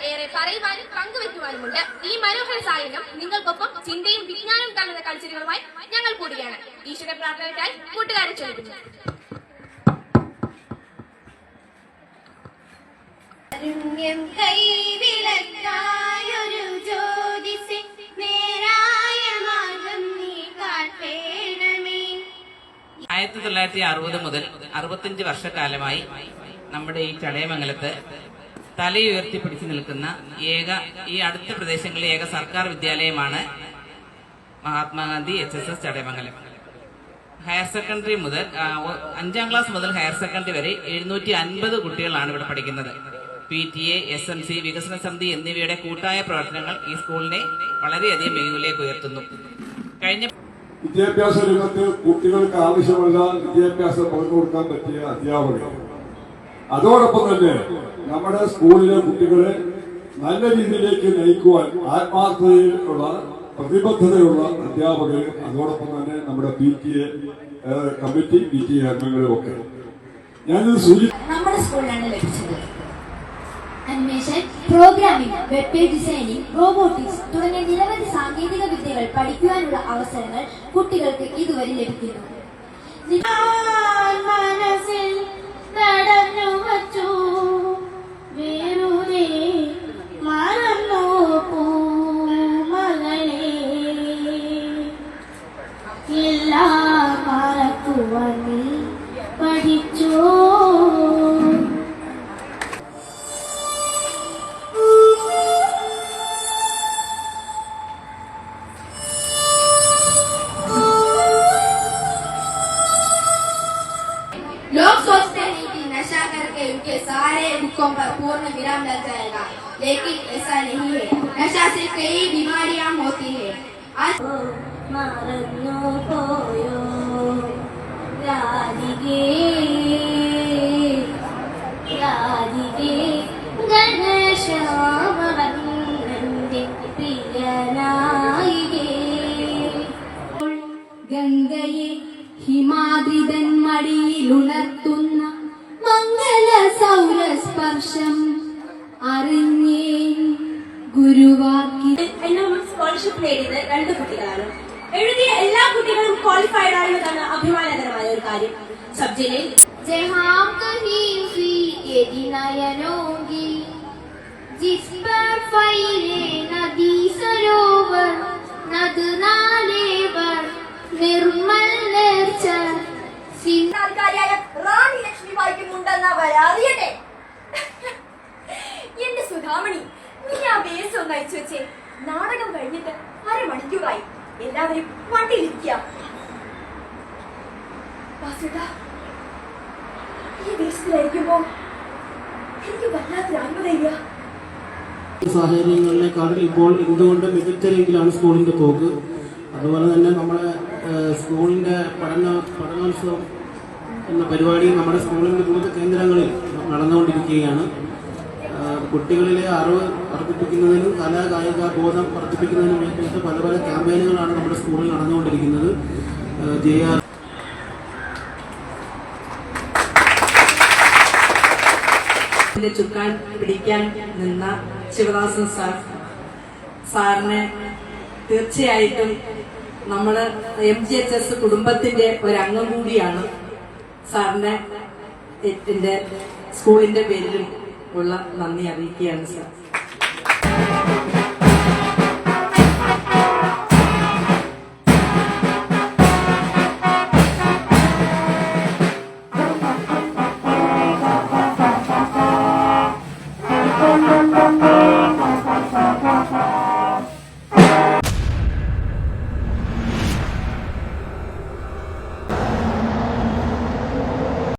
ഏറെ പറയുവാനും പങ്കുവെക്കുവാനുമുണ്ട്. ഈ മനോഹര സായനം നിങ്ങൾക്കൊപ്പം ചിന്തയും വിജ്ഞാനവും കലർന്ന കൾച്ചറുകളുമായി ഞങ്ങൾ കൂടുകയാണ്. ഈശ്വര പ്രാർത്ഥനയ്ക്കായി കൂട്ടുകാരെ ക്ഷണിക്കുന്നു. കൈവിളക്കായൊരു ജ്യോതിസേ നേരായ മാർഗം നീ കാട്ടേണമേ. 1960 മുതൽ 65 വർഷക്കാലമായി നമ്മുടെ ഈ ചടയമംഗലത്ത് തലയുയർത്തിപ്പിടിച്ചു നിൽക്കുന്ന ഈ അടുത്ത പ്രദേശങ്ങളിലെ ഏക സർക്കാർ വിദ്യാലയമാണ് Mahatma Gandhi HSS Chadayamangalam. Higher secondary മുതൽ 5ാം ക്ലാസ് മുതൽ ഹയർ സെക്കൻഡറി വരെ 750 കുട്ടികളാണ് ഇവിടെ പഠിക്കുന്നത്. PTA, SMC, വികസന സമിതി എന്നിവയുടെ കൂട്ടായ പ്രവർത്തനങ്ങൾ ഈ സ്കൂളിനെ വളരെയധികം മികവിലേക്ക് ഉയർത്തുന്നു. കഴിഞ്ഞ വിദ്യാഭ്യാസ രംഗത്ത് കുട്ടികൾക്ക് ആവശ്യമുള്ള വിദ്യാഭ്യാസം പകർന്നു കൊടുക്കാൻ പറ്റിയ അധ്യാപകർ, അതോടൊപ്പം തന്നെ നമ്മുടെ സ്കൂളിലെ കുട്ടികളെ നല്ല രീതിയിലേക്ക് നയിക്കുവാൻ ആത്മാർത്ഥതയുള്ള പ്രതിബദ്ധതയുള്ള അധ്യാപകർ, അതോടൊപ്പം തന്നെ നമ്മുടെ PTA കമ്മിറ്റി, PTA അംഗങ്ങളും ഒക്കെ ഞാനിത് നമ്മുടെ സ്കൂളിലാണ് ലഭിച്ചത്. Animation, programming, web page designing, robotics തുടങ്ങിയ നിരവധി സാങ്കേതിക വിദ്യകൾ പഠിക്കുവാനുള്ള അവസരങ്ങൾ കുട്ടികൾക്ക് ഇതുവരെ ലഭിക്കുന്നു. പഠിച്ചോ लोग सोचते हैं कि नशा करके उनके सारे दुखों पर पूर्ण विराम लग जाएगा, लेकिन ऐसा नहीं है. नशा से कई बीमारियां होती है. आज ഗംഗയെ ഹിമാദ്രിതൻ മടിയിലുണർത്തുന്ന മംഗല സൗരസ്പർശം അറിഞ്ഞേ ഗുരുവാക്കി. സ്കോളർഷിപ്പ് നേടിയത് 2 കുട്ടികളാണ്. എഴുതിയ എല്ലാ കുട്ടികളും ക്വാളിഫൈഡ് ആണെന്നതാണ് അഭിമാനകരമായ ഒരു കാര്യം. സബ് ജില്ലയിൽ जिस पर फैले नदी सरोवर नद नाले पर निर्मल निर्जल സിംഹാധികാരിയായ റാണി ലക്ഷ്മിബായിക്കുമുണ്ടെന്ന് അവരറിയട്ടെ. എന്റെ സുധാമണി, നീ ആ ബേസ് ഒന്ന് അയച്ചു വെച്ചേ. നാടകം കഴിഞ്ഞിട്ട് അരമണിക്കൂറായി. എല്ലാവരും വണ്ടിയിലിരിക്കുക. ഈ ബേസിലായിരിക്കുമ്പോ എനിക്ക് വല്ലാത്തൊരു അത്ഭുതമില്ല. സാഹചര്യങ്ങളിലേക്കാൾ ഇപ്പോൾ എന്തുകൊണ്ട് മികച്ച രീതിയിലാണ് സ്കൂളിന്റെ പോക്ക്. അതുപോലെ തന്നെ നമ്മുടെ സ്കൂളിന്റെ പഠനോത്സവം എന്ന പരിപാടി നമ്മുടെ സ്കൂളിന്റെ വിവിധ കേന്ദ്രങ്ങളിൽ നടന്നുകൊണ്ടിരിക്കുകയാണ്. കുട്ടികളിലെ അറിവ് വർദ്ധിപ്പിക്കുന്നതിനും കലാ കായിക ബോധം വർദ്ധിപ്പിക്കുന്നതിനും വേണ്ടിയിട്ട് പല പല ക്യാമ്പയിനുകളാണ് നമ്മുടെ സ്കൂളിൽ നടന്നുകൊണ്ടിരിക്കുന്നത്. JR ചുക്കാൻ പിടിക്കാൻ നിന്ന ശിവദാസൻ സാറിനെ തീർച്ചയായിട്ടും നമ്മള് MGHS കുടുംബത്തിന്റെ ഒരംഗം കൂടിയാണ്. സാറിന്റെ എന്റെ സ്കൂളിന്റെ പേരിലും ഉള്ള നന്ദി അറിയിക്കുകയാണ് സാർ.